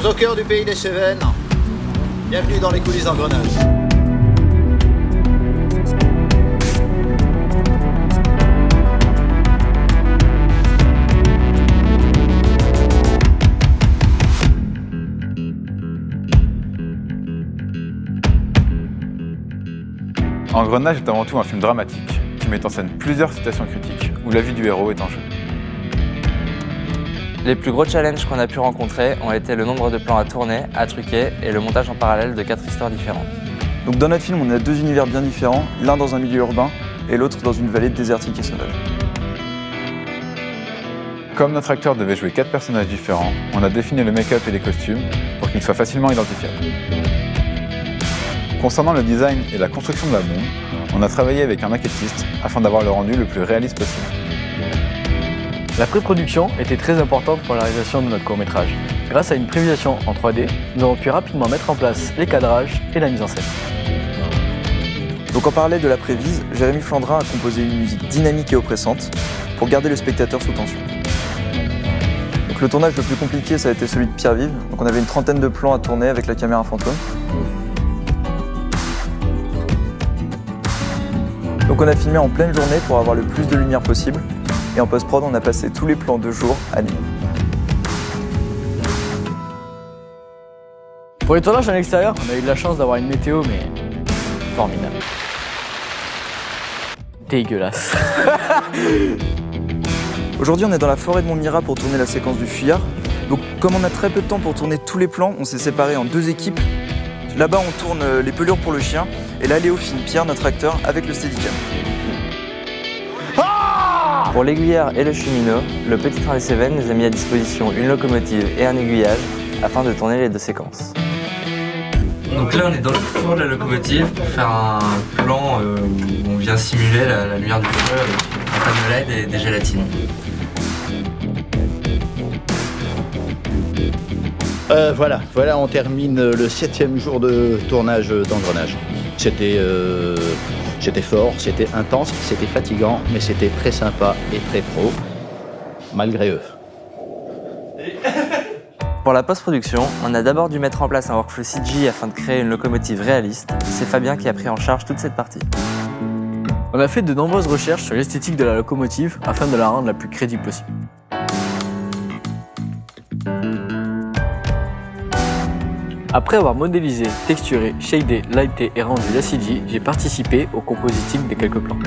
sommes au cœur du pays des Cévennes. Bienvenue dans les coulisses d'Engrenage. Engrenage est avant tout un film dramatique qui met en scène plusieurs situations critiques où la vie du héros est en jeu. Les plus gros challenges qu'on a pu rencontrer ont été le nombre de plans à tourner, à truquer et le montage en parallèle de 4 histoires différentes. Donc dans notre film, on a 2 univers bien différents, l'un dans un milieu urbain et l'autre dans une vallée désertique et sauvage. Comme notre acteur devait jouer 4 personnages différents, on a défini le make-up et les costumes pour qu'ils soient facilement identifiables. Concernant le design et la construction de la bombe, on a travaillé avec un maquettiste afin d'avoir le rendu le plus réaliste possible. La pré-production était très importante pour la réalisation de notre court-métrage. Grâce à une prévisualisation en 3D, nous avons pu rapidement mettre en place les cadrages et la mise en scène. Donc en parallèle de la prévise, Jérémy Flandrin a composé une musique dynamique et oppressante pour garder le spectateur sous tension. Donc le tournage le plus compliqué, ça a été celui de Pierre-Vive. Donc on avait une 30aine de plans à tourner avec la caméra fantôme. Donc on a filmé en pleine journée pour avoir le plus de lumière possible. Et en post-prod, on a passé tous les plans de jour à nuit. Pour les tournages en extérieur, on a eu de la chance d'avoir une météo, mais formidable. Dégueulasse. Aujourd'hui, on est dans la forêt de Montmirail pour tourner la séquence du fuyard. Donc comme on a très peu de temps pour tourner tous les plans, on s'est séparés en 2 équipes. Là-bas, on tourne les pelures pour le chien. Et là, Léo filme Pierre, notre acteur, avec le Steadicam. Pour l'aiguilleur et le cheminot, le Petit Train des Cévennes nous a mis à disposition une locomotive et un aiguillage afin de tourner les 2 séquences. Donc là on est dans le four de la locomotive pour faire un plan où on vient simuler la lumière du feu avec un panneau LED et des gélatines. Voilà, on termine le 7e jour de tournage d'Engrenage. C'était fort, c'était intense, c'était fatigant, mais c'était très sympa et très pro, malgré eux. Pour la post-production, on a d'abord dû mettre en place un workflow CG afin de créer une locomotive réaliste. C'est Fabien qui a pris en charge toute cette partie. On a fait de nombreuses recherches sur l'esthétique de la locomotive afin de la rendre la plus crédible possible. Après avoir modélisé, texturé, shadé, lighté et rendu la CG, j'ai participé au compositing des quelques plans.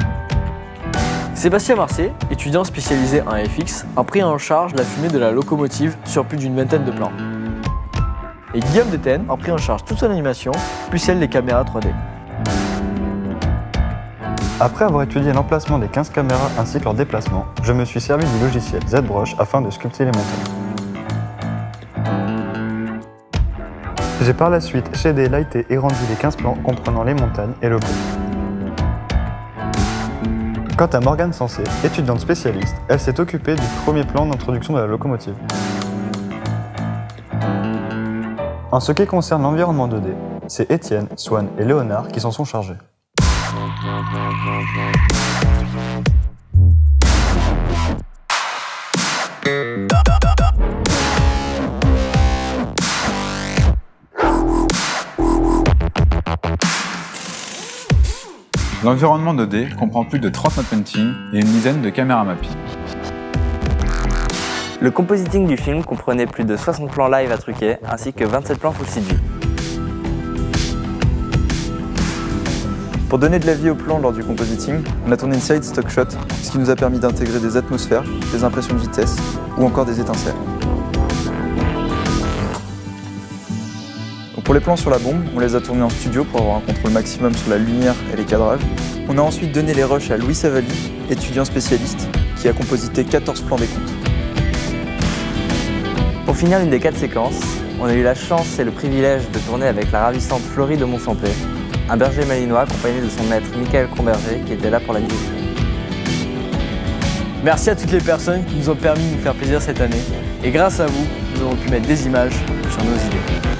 Sébastien Marcet, étudiant spécialisé en FX, a pris en charge la fumée de la locomotive sur plus d'une vingtaine de plans. Et Guillaume Detaine a pris en charge toute son animation, plus celle des caméras 3D. Après avoir étudié l'emplacement des 15 caméras ainsi que leur déplacement, je me suis servi du logiciel ZBrush afin de sculpter les montagnes. J'ai par la suite shadé, lighté et rendu les 15 plans comprenant les montagnes et le pont. Quant à Morgane Sensé, étudiante spécialiste, elle s'est occupée du premier plan d'introduction de la locomotive. En ce qui concerne l'environnement 2D, c'est Étienne, Swan et Léonard qui s'en sont chargés. L'environnement 2D comprend plus de 30 matte painting et une dizaine de caméra mapping. Le compositing du film comprenait plus de 60 plans live à truquer, ainsi que 27 plans full CG. Pour donner de la vie au plan lors du compositing, on a tourné une série de stock shots, ce qui nous a permis d'intégrer des atmosphères, des impressions de vitesse ou encore des étincelles. Donc pour les plans sur la bombe, on les a tournés en studio pour avoir un contrôle maximum sur la lumière et les cadrages. On a ensuite donné les rushs à Louis Savali, étudiant spécialiste, qui a composité 14 plans décompte. Pour finir l'une des 4 séquences, on a eu la chance et le privilège de tourner avec la ravissante Florie de Monsampé, un berger malinois accompagné de son maître Michael Comberger qui était là pour la musique. Merci à toutes les personnes qui nous ont permis de nous faire plaisir cette année. Et grâce à vous, nous avons pu mettre des images sur nos idées.